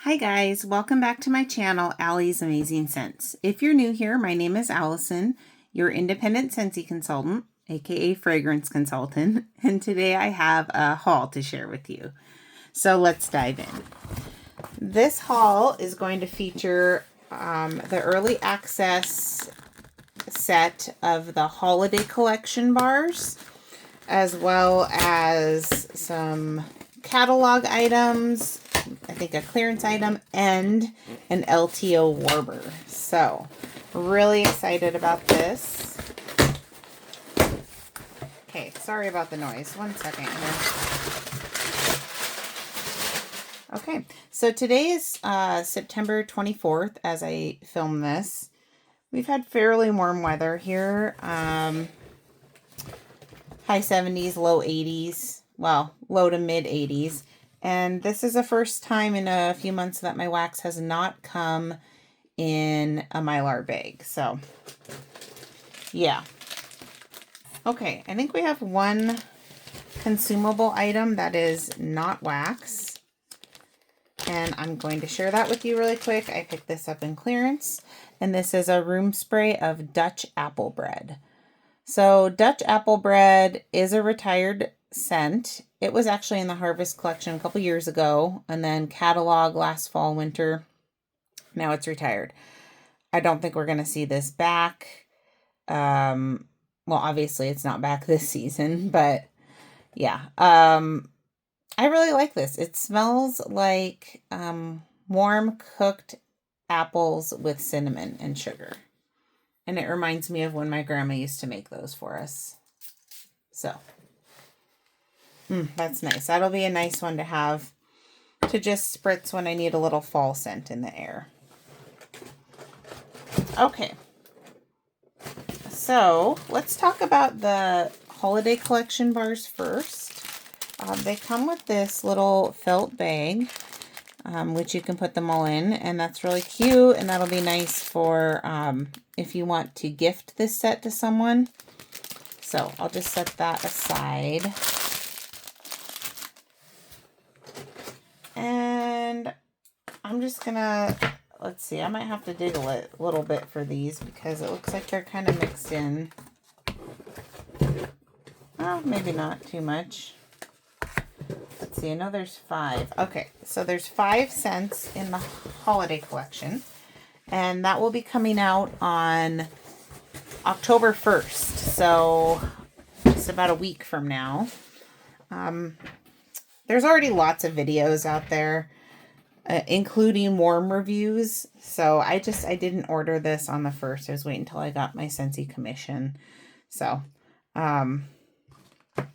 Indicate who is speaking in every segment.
Speaker 1: Hi guys, welcome back to my channel, Allie's Amazing Scents. If you're new here, my name is Allison, your independent Scentsy consultant, aka fragrance consultant, and today I have a haul to share with you. So let's dive in. This haul is going to feature the early access set of the holiday collection bars, as well as some catalog items, I think a clearance item, and an LTO warmer. So, really excited about this. Okay, sorry about the noise. 1 second here. Okay, so today is September 24th as I film this. We've had fairly warm weather here. High 70s, low 80s. Well, low to mid 80s. And this is the first time in a few months that my wax has not come in a Mylar bag. So, yeah. Okay, I think we have one consumable item that is not wax. And I'm going to share that with you really quick. I picked this up in clearance. And this is a room spray of Dutch apple bread. So Dutch apple bread is a retired scent. It was actually in the Harvest collection a couple years ago, and then catalog last fall, winter. Now it's retired. I don't think we're going to see this back. Well, obviously it's not back this season, but yeah. I really like this. It smells like warm cooked apples with cinnamon and sugar. And it reminds me of when my grandma used to make those for us. So, that's nice. That'll be a nice one to have to just spritz when I need a little fall scent in the air. Okay. So, let's talk about the holiday collection bars first. They come with this little felt bag, which you can put them all in, and that's really cute, and that'll be nice for if you want to gift this set to someone. So I'll just set that aside. And I'm just gonna, let's see, I might have to dig a little bit for these because it looks like they're kind of mixed in. Well, maybe not too much. Let's see, I know there's 5. Okay, so there's 5 scents in the holiday collection. And that will be coming out on October 1st. So it's about a week from now. There's already lots of videos out there, including warm reviews. So I didn't order this on the 1st. I was waiting until I got my Scentsy commission. So,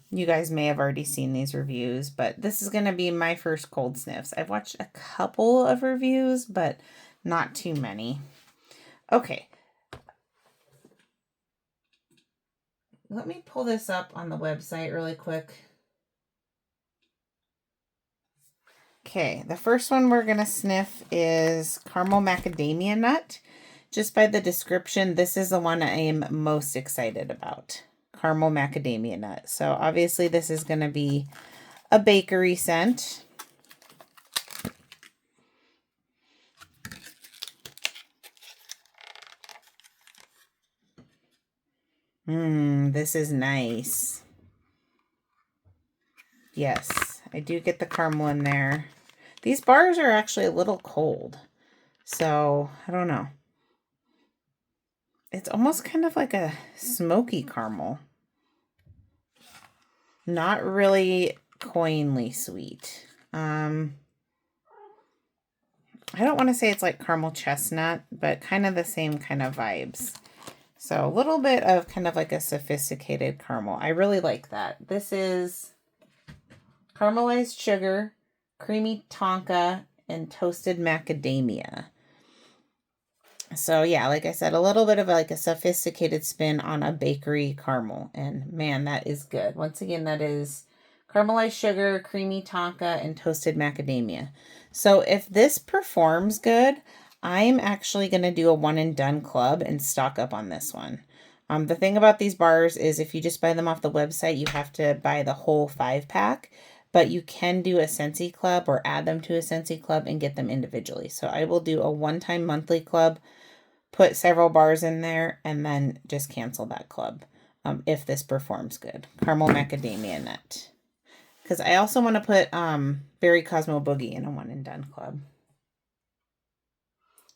Speaker 1: you guys may have already seen these reviews, but this is going to be my first cold sniffs. I've watched a couple of reviews, but not too many. Okay. Let me pull this up on the website really quick. Okay, the first one we're going to sniff is Caramel Macadamia Nut. Just by the description, this is the one I am most excited about. Caramel Macadamia Nut. So obviously this is going to be a bakery scent. This is nice. Yes, I do get the caramel in there. These bars are actually a little cold, so I don't know. It's almost kind of like a smoky caramel. Not really cloyingly sweet. I don't want to say it's like caramel chestnut, but kind of the same kind of vibes. So a little bit of kind of like a sophisticated caramel. I really like that. This is caramelized sugar, creamy tonka, and toasted macadamia. So yeah, like I said, a little bit of like a sophisticated spin on a bakery caramel. And man, that is good. Once again, that is caramelized sugar, creamy tonka, and toasted macadamia. So if this performs good, I'm actually going to do a one and done club and stock up on this one. The thing about these bars is if you just buy them off the website, you have to buy the whole 5-pack. but you can do a Scentsy club or add them to a Scentsy club and get them individually. So I will do a one-time monthly club, put several bars in there, and then just cancel that club if this performs good. Caramel Macadamia Nut. Because I also want to put Berry Cosmo Boogie in a one and done club.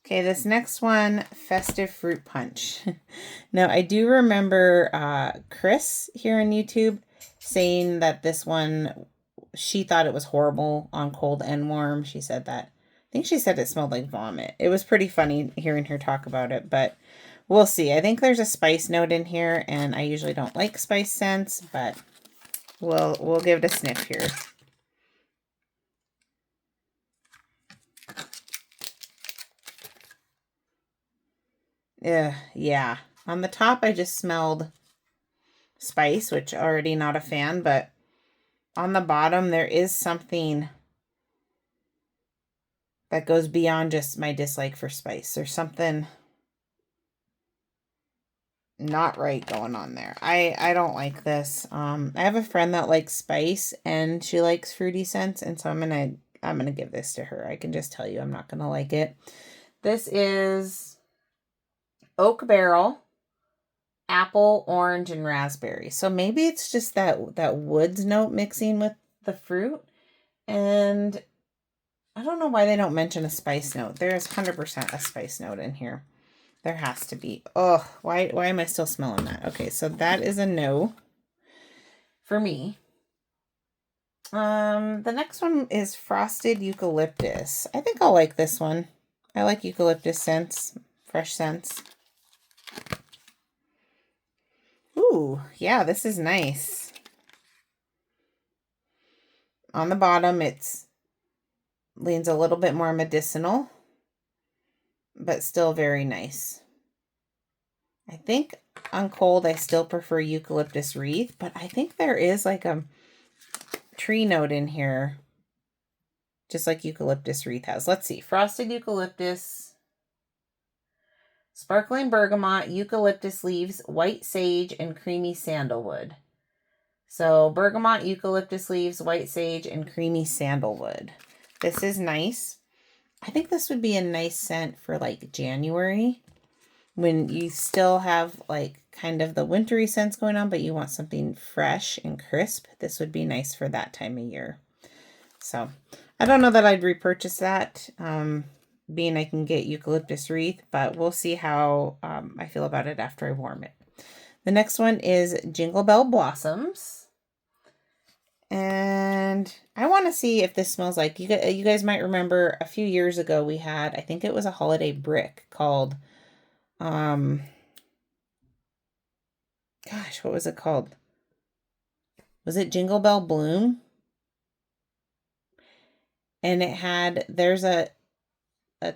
Speaker 1: Okay, this next one, Festive Fruit Punch. Now, I do remember Chris here on YouTube saying that this one, she thought it was horrible on cold and warm. She said that. I think she said it smelled like vomit. It was pretty funny hearing her talk about it, but we'll see. I think there's a spice note in here, and I usually don't like spice scents, but we'll give it a sniff here. Yeah. On the top, I just smelled spice, which already not a fan, but on the bottom, there is something that goes beyond just my dislike for spice. There's something not right going on there. I don't like this. I have a friend that likes spice and she likes fruity scents, and so I'm gonna give this to her. I can just tell you I'm not gonna like it. This is oak barrel, apple, orange, and raspberry. So maybe it's just that woods note mixing with the fruit. And I don't know why they don't mention a spice note. There's 100% a spice note in here. There has to be. Oh, why am I still smelling that? Okay, so that is a no for me. The next one is Frosted Eucalyptus. I think I'll like this one. I like eucalyptus scents, fresh scents. Ooh, yeah, this is nice. On the bottom, it's leans a little bit more medicinal, but still very nice. I think on cold, I still prefer eucalyptus wreath, but I think there is like a tree note in here, just like eucalyptus wreath has. Let's see. Frosted eucalyptus, sparkling bergamot, eucalyptus leaves, white sage, and creamy sandalwood. So bergamot, eucalyptus leaves, white sage, and creamy sandalwood. This is nice. I think this would be a nice scent for like January when you still have like kind of the wintry scents going on, but you want something fresh and crisp. This would be nice for that time of year. So I don't know that I'd repurchase that, being I can get eucalyptus wreath, but we'll see how I feel about it after I warm it. The next one is Jingle Bell Blossoms. And I want to see if this smells like, you guys might remember a few years ago we had, I think it was a holiday brick called, gosh, what was it called? Was it Jingle Bell Bloom? And it had, there's a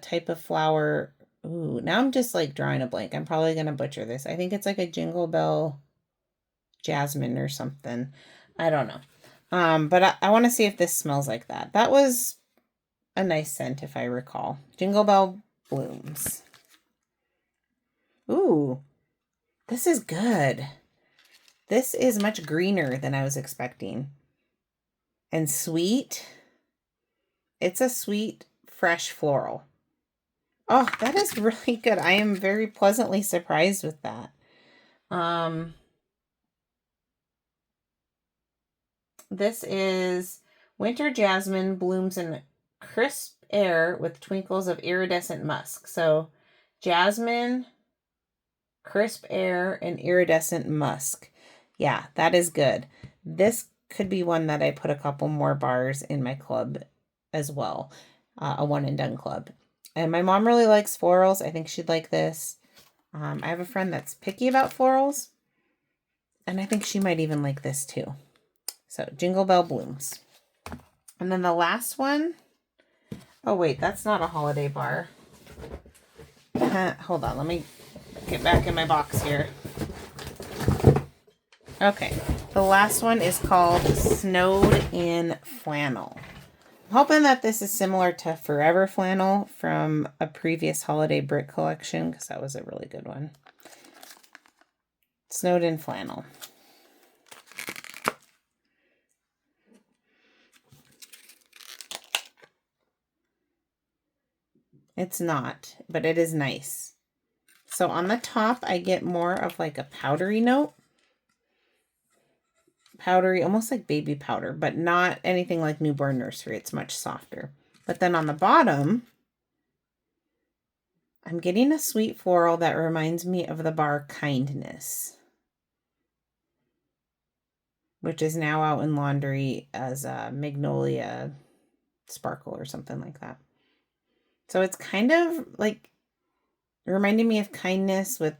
Speaker 1: type of flower. Ooh, now I'm just like drawing a blank. I'm probably going to butcher this. I think it's like a Jingle Bell Jasmine or something. I don't know. But I want to see if this smells like that. That was a nice scent, if I recall. Jingle Bell Blooms. Ooh, this is good. This is much greener than I was expecting. And sweet. It's a sweet, fresh floral. Oh, that is really good. I am very pleasantly surprised with that. This is Winter Jasmine blooms in crisp air with twinkles of iridescent musk. So jasmine, crisp air, and iridescent musk. Yeah, that is good. This could be one that I put a couple more bars in my club as well. A one and done club. And my mom really likes florals. I think she'd like this. I have a friend that's picky about florals, and I think she might even like this too. So Jingle Bell Blooms. And then the last one. Oh, wait, that's not a holiday bar. Hold on, let me get back in my box here. Okay, the last one is called Snowed in Flannel. I'm hoping that this is similar to Forever Flannel from a previous holiday brick collection, because that was a really good one. Snowed in Flannel. It's not, but it is nice. So on the top, I get more of like a powdery note. Powdery, almost like baby powder, but not anything like Newborn Nursery. It's much softer. But then on the bottom, I'm getting a sweet floral that reminds me of the bar Kindness, which is now out in laundry as a Magnolia Sparkle or something like that. So it's kind of like reminding me of Kindness with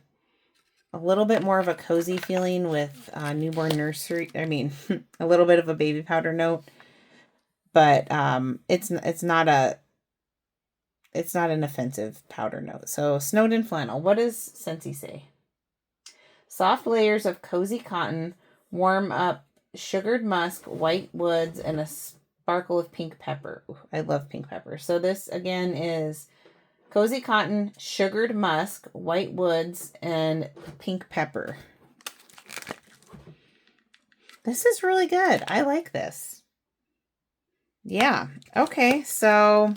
Speaker 1: a little bit more of a cozy feeling with Newborn Nursery. I mean, a little bit of a baby powder note, but it's not an offensive powder note. So Snowden flannel. What does Scentsy say? Soft layers of cozy cotton, warm up sugared musk, white woods, and a sparkle of pink pepper. Ooh, I love pink pepper. So this again is cozy cotton, sugared musk, white woods, and pink pepper. This is really good. I like this. Yeah. Okay. So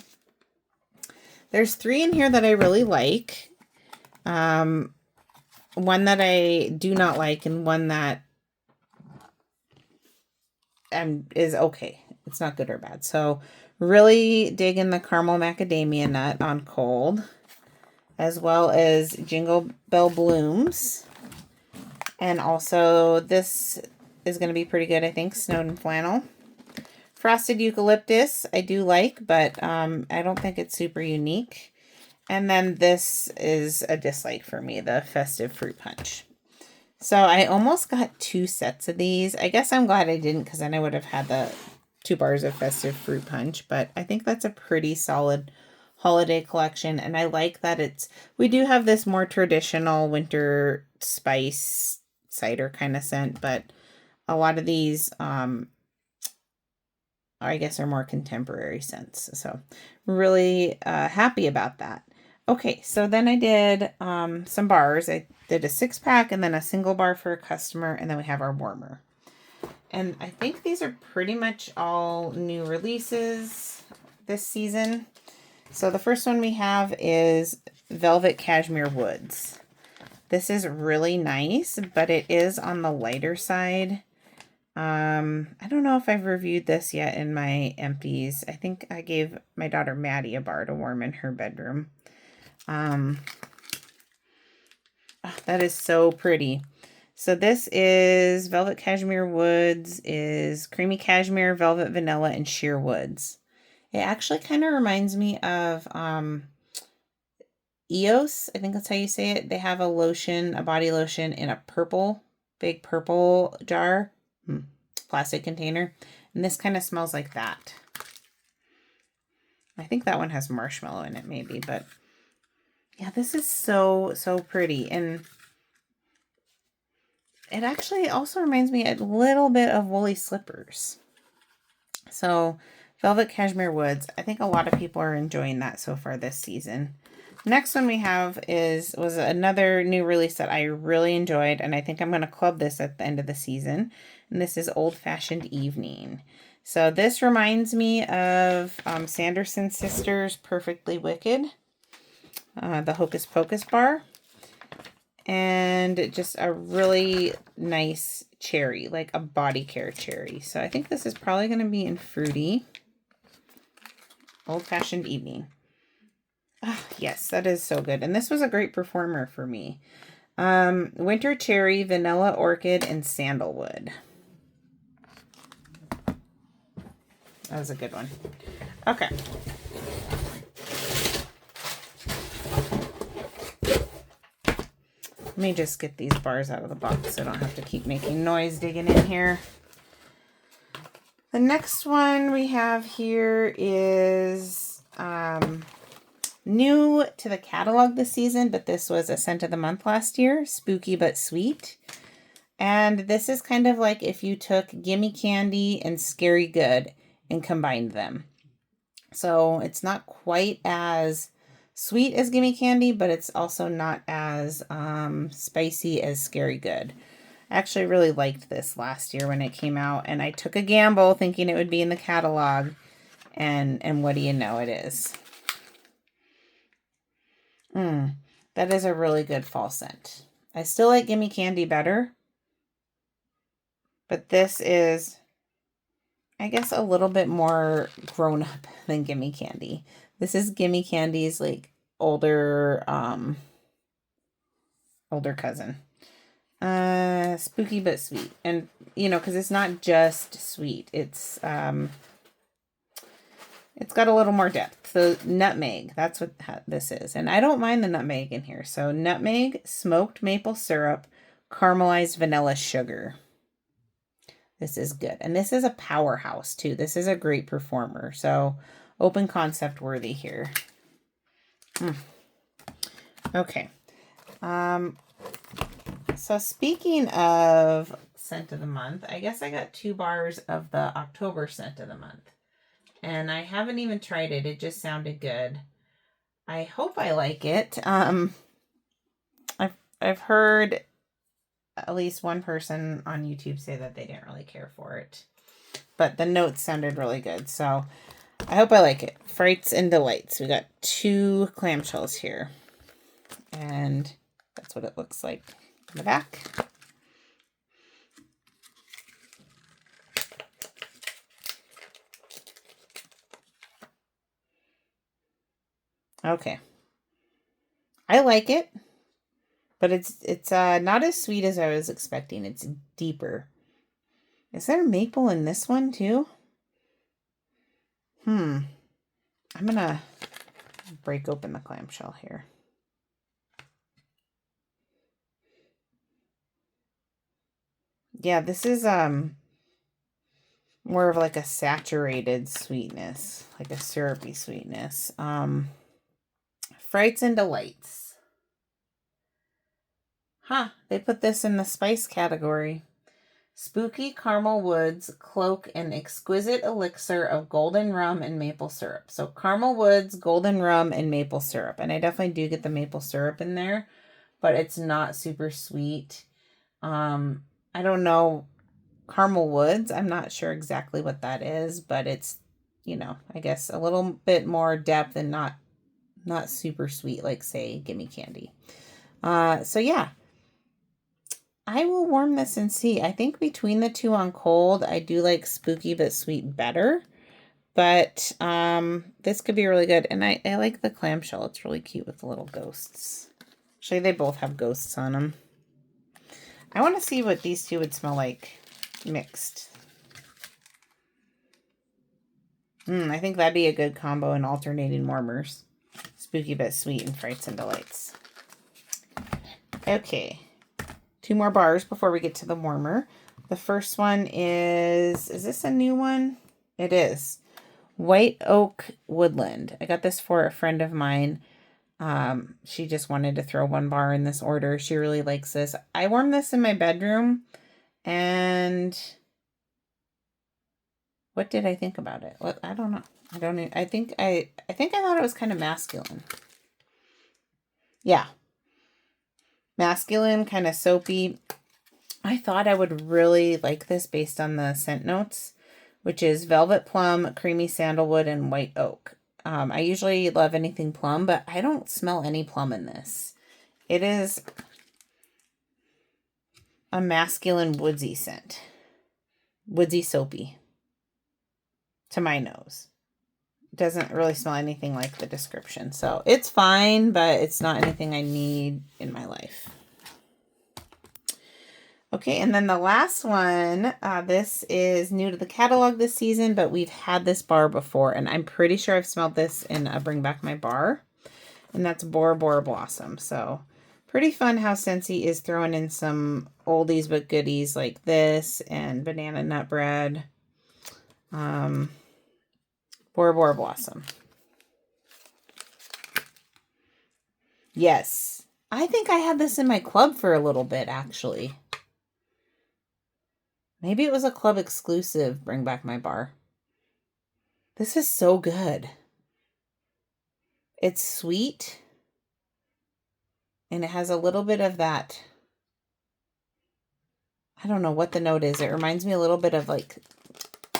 Speaker 1: there's 3 in here that I really like. One that I do not like and one that is okay. It's not good or bad. So really digging the caramel macadamia nut on cold, as well as Jingle Bell Blooms. And also this is going to be pretty good, I think, Snowden flannel. Frosted eucalyptus I do like, but I don't think it's super unique. And then this is a dislike for me, the festive fruit punch. So I almost got 2 sets of these. I guess I'm glad I didn't, because then I would have had the 2 bars of festive fruit punch. But I think that's a pretty solid holiday collection. And I like that we do have this more traditional winter spice cider kind of scent, but a lot of these, I guess, are more contemporary scents. So really happy about that. Okay, so then I did some bars. I did a 6-pack and then a single bar for a customer, and then we have our warmer. And I think these are pretty much all new releases this season. So the first one we have is Velvet Cashmere Woods. This is really nice, but it is on the lighter side. I don't know if I've reviewed this yet in my empties. I think I gave my daughter Maddie a bar to warm in her bedroom. That is so pretty. So this is Velvet Cashmere Woods, is creamy cashmere, velvet vanilla, and sheer woods. It actually kind of reminds me of EOS. I think that's how you say it. They have a lotion, a body lotion in a big purple jar, plastic container. And this kind of smells like that. I think that one has marshmallow in it maybe, but yeah, this is so, so pretty. And it actually also reminds me a little bit of Woolly Slippers. So Velvet Cashmere Woods, I think a lot of people are enjoying that so far this season. Next one we have was another new release that I really enjoyed, and I think I'm going to club this at the end of the season. And this is Old Fashioned Evening. So this reminds me of Sanderson Sisters' Perfectly Wicked, the Hocus Pocus bar. And just a really nice cherry, like a body care cherry. So I think this is probably going to be in fruity. Old Fashioned Evening. Oh, yes, that is so good. And this was a great performer for me. Winter Cherry, Vanilla Orchid, and Sandalwood. That was a good one. Okay. Let me just get these bars out of the box so I don't have to keep making noise digging in here. The next one we have here is new to the catalog this season, but this was a scent of the month last year, Spooky But Sweet. And this is kind of like if you took Gimme Candy and Scary Good and combined them. So it's not quite as sweet as Gimme Candy, but it's also not as spicy as Scary Good. I actually really liked this last year when it came out, and I took a gamble thinking it would be in the catalog, and what do you know, it is. That is a really good fall scent. I still like Gimme Candy better, but this is, I guess, a little bit more grown up than Gimme Candy. This is Gimme Candy's like older cousin. Spooky but sweet. And because it's not just sweet. It's got a little more depth. So nutmeg, that's what this is. And I don't mind the nutmeg in here. So nutmeg, smoked maple syrup, caramelized vanilla sugar. This is good. And this is a powerhouse too. This is a great performer. So open concept worthy here. Okay. So speaking of scent of the month, I guess I got 2 bars of the October scent of the month. And I haven't even tried it. It just sounded good. I hope I like it. I've heard at least one person on YouTube say that they didn't really care for it. But the notes sounded really good. So I hope I like it. Frights and Delights. We got 2 clamshells here. And that's what it looks like in the back. Okay. I like it, but it's not as sweet as I was expecting. It's deeper. Is there maple in this one too? I'm gonna break open the clamshell here. Yeah, this is more of like a saturated sweetness, like a syrupy sweetness. Frights and Delights. They put this in the spice category. Spooky caramel woods cloak an exquisite elixir of golden rum and maple syrup. So caramel woods, golden rum, and maple syrup. And I definitely do get the maple syrup in there, but it's not super sweet. I don't know. Caramel woods, I'm not sure exactly what that is, but it's, I guess a little bit more depth and not super sweet like, say, Gimme Candy. So yeah, I will warm this and see. I think between the 2 on cold, I do like spooky but sweet better. But this could be really good. And I like the clamshell. It's really cute with the little ghosts. Actually, they both have ghosts on them. I want to see what these 2 would smell like mixed. I think that'd be a good combo in alternating warmers. Spooky but sweet and Frights and Delights. Okay. 2 more bars before we get to the warmer. The first one is this a new one? It is. White Oak Woodland. I got this for a friend of mine. She just wanted to throw 1 bar in this order. She really likes this. I warmed this in my bedroom, and what did I think about it? I don't know. I think I thought it was kind of masculine. Yeah. Masculine, kind of soapy. I thought I would really like this based on the scent notes, which is velvet plum, creamy sandalwood, and white oak. I usually love anything plum, but I don't smell any plum in this. It is a masculine woodsy scent. Woodsy soapy. To my nose. Doesn't really smell anything like the description. So it's fine, but it's not anything I need in my life. Okay, and then the last one, this is new to the catalog this season, but we've had this bar before, and I'm pretty sure I've smelled this in a Bring Back My Bar, and that's Bora Bora Blossom. So pretty fun how Scentsy is throwing in some oldies but goodies like this and banana nut bread. Bora Bora Blossom. Yes. I think I had this in my club for a little bit, actually. Maybe it was a club exclusive, Bring Back My Bar. This is so good. It's sweet. And it has a little bit of that. I don't know what the note is. It reminds me a little bit of like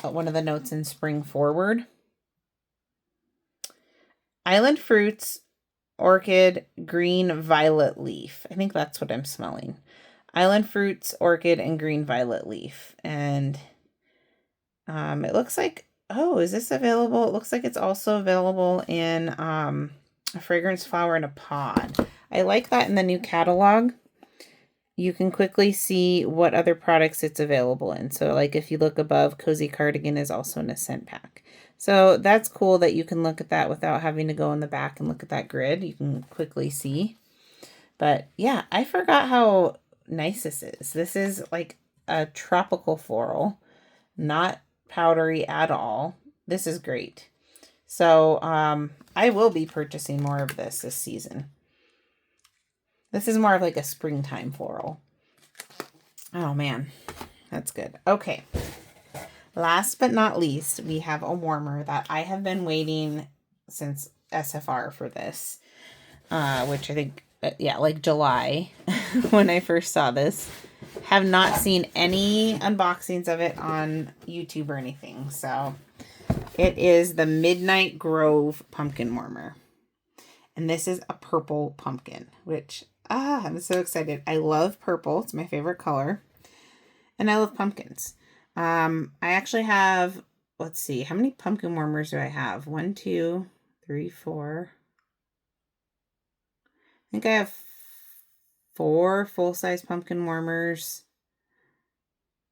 Speaker 1: one of the notes in Spring Forward. Island fruits, orchid, green violet leaf. I think that's what I'm smelling. Island fruits, orchid, and green violet leaf. And it looks like, oh, is this available? It looks like it's also available in a fragrance flower in a pod. I like that in the new catalog. You can quickly see what other products it's available in. So like if you look above, Cozy Cardigan is also in a scent pack. So that's cool that you can look at that without having to go in the back and look at that grid. You can quickly see. But yeah, I forgot how nice this is. This is like a tropical floral, not powdery at all. This is great. So I will be purchasing more of this season. This is more of like a springtime floral. Oh man, that's good. Okay. Last but not least, we have a warmer that I have been waiting since SFR for this, which I think, yeah, like July when I first saw this. Have not seen any unboxings of it on YouTube or anything. So it is the Midnight Grove Pumpkin Warmer. And this is a purple pumpkin, which, I'm so excited. I love purple. It's my favorite color. And I love pumpkins. I actually have, let's see, how many pumpkin warmers do I have? 1, 2, 3, 4. I think I have 4 full-size pumpkin warmers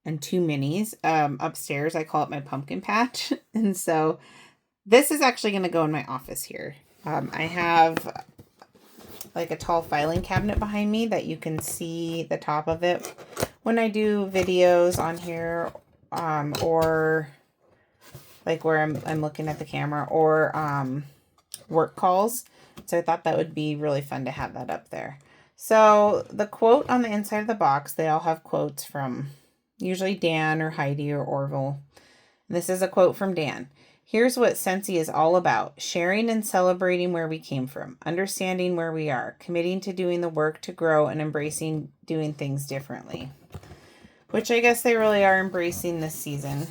Speaker 1: and 2 minis. Upstairs, I call it my pumpkin patch. And so this is actually going to go in my office here. I have like a tall filing cabinet behind me that you can see the top of it when I do videos on here, or like where I'm looking at the camera, or work calls. So I thought that would be really fun to have that up there. So the quote on the inside of the box, they all have quotes from usually Dan or Heidi or Orville. This is a quote from Dan. Here's what Scentsy is all about: sharing and celebrating where we came from, understanding where we are, committing to doing the work to grow, and embracing doing things differently. Which I guess they really are embracing this season.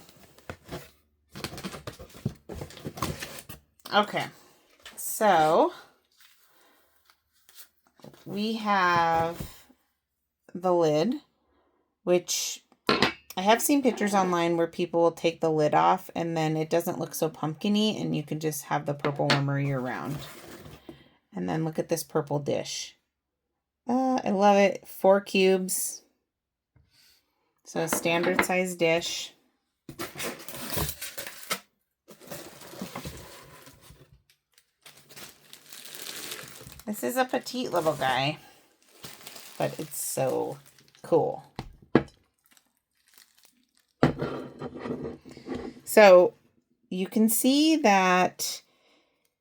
Speaker 1: Okay, so we have the lid, which I have seen pictures online where people will take the lid off and then it doesn't look so pumpkin-y and you can just have the purple warmer year round. And then look at this purple dish. I love it. 4 cubes. So a standard size dish. This is a petite little guy, but it's so cool. So you can see that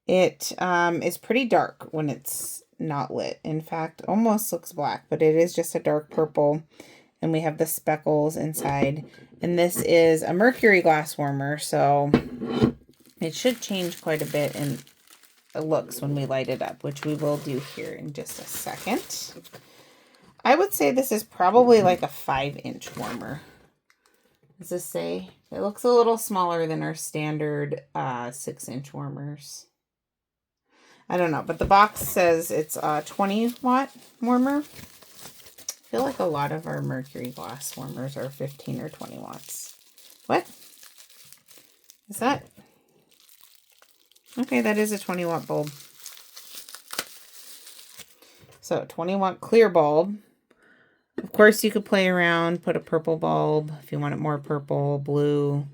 Speaker 1: it is pretty dark when it's not lit. In fact, almost looks black, but it is just a dark purple. And we have the speckles inside. And this is a mercury glass warmer, so it should change quite a bit in the looks when we light it up, which we will do here in just a second. I would say this is probably like a 5-inch warmer. Does this say? It looks a little smaller than our standard 6-inch warmers. I don't know, but the box says it's a 20-watt warmer. I feel like a lot of our mercury glass warmers are 15 or 20 watts. What? Is that? Okay, that is a 20-watt bulb. So 20-watt clear bulb. Of course, you could play around, put a purple bulb if you want it more purple, blue.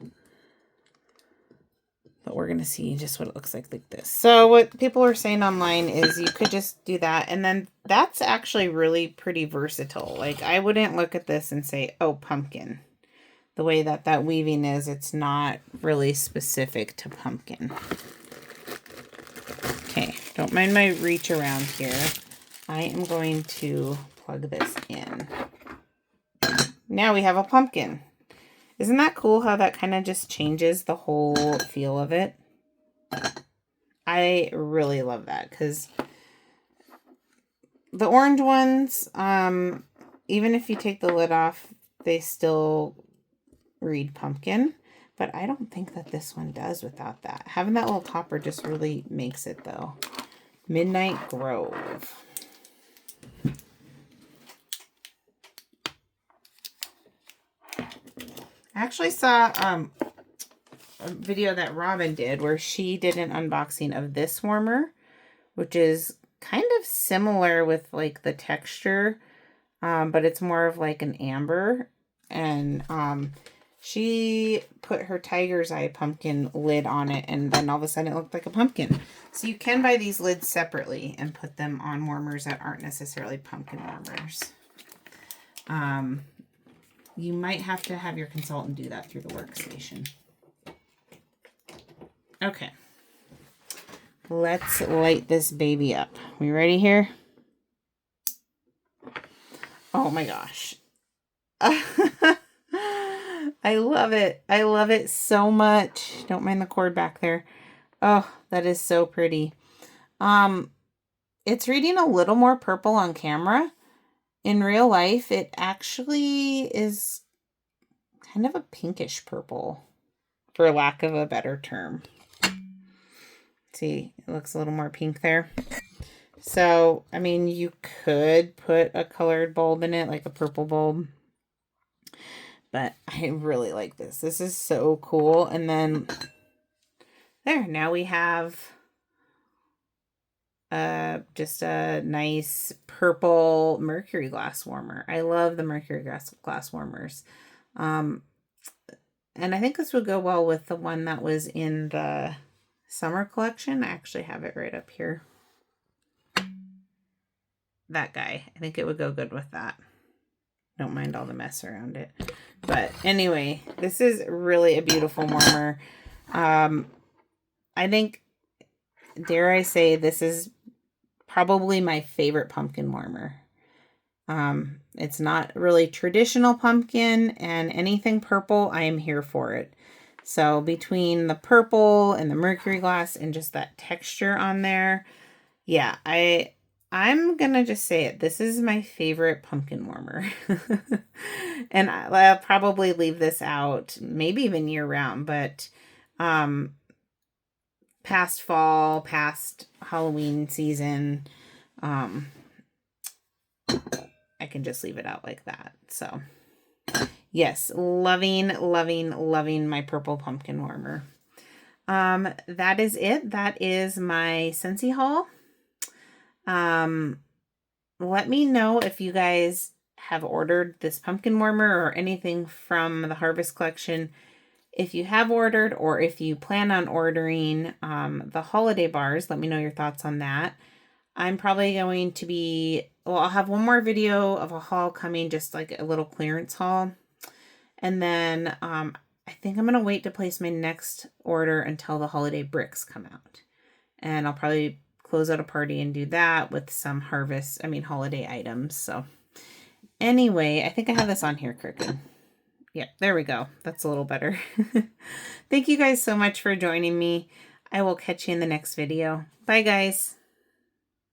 Speaker 1: But we're going to see just what it looks like this. So what people are saying online is you could just do that. And then that's actually really pretty versatile. Like, I wouldn't look at this and say, oh, pumpkin. The way that that weaving is, it's not really specific to pumpkin. Okay, don't mind my reach around here. I am going to plug this in. Now we have a pumpkin. Isn't that cool how that kind of just changes the whole feel of it? I really love that because the orange ones, even if you take the lid off, they still read pumpkin. But I don't think that this one does without that. Having that little topper just really makes it, though. Midnight Grove. I actually saw a video that Robin did where she did an unboxing of this warmer, which is kind of similar with like the texture, but it's more of like an amber. And she put her tiger's eye pumpkin lid on it, and then all of a sudden it looked like a pumpkin. So you can buy these lids separately and put them on warmers that aren't necessarily pumpkin warmers. You might have to have your consultant do that through the workstation. Okay. Let's light this baby up. We ready here? Oh my gosh. I love it. I love it so much. Don't mind the cord back there. Oh, that is so pretty. It's reading a little more purple on camera. In real life, it actually is kind of a pinkish purple, for lack of a better term. See, it looks a little more pink there. So, I mean, you could put a colored bulb in it, like a purple bulb. But I really like this. This is so cool. And then, there, now we have just a nice purple mercury glass warmer. I love the mercury glass warmers. And I think this would go well with the one that was in the summer collection. I actually have it right up here. That guy. I think it would go good with that. Don't mind all the mess around it. But anyway, this is really a beautiful warmer. I think, dare I say, this is probably my favorite pumpkin warmer. It's not really traditional pumpkin, and anything purple, I am here for it. So between the purple and the mercury glass and just that texture on there, yeah, I'm gonna just say it. This is my favorite pumpkin warmer. And I'll probably leave this out, maybe even year round, but past fall, past Halloween season, I can just leave it out like that. So yes, loving, loving, loving my purple pumpkin warmer. That is it. That is my Scentsy haul. Let me know if you guys have ordered this pumpkin warmer or anything from the Harvest Collection. If you have ordered, or if you plan on ordering the holiday bars, let me know your thoughts on that. I'm probably going to be, well, I'll have one more video of a haul coming, just like a little clearance haul. And then I think I'm going to wait to place my next order until the holiday bricks come out. And I'll probably close out a party and do that with some holiday items. So anyway, I think I have this on here crooked. Yeah, there we go. That's a little better. Thank you guys so much for joining me. I will catch you in the next video. Bye, guys.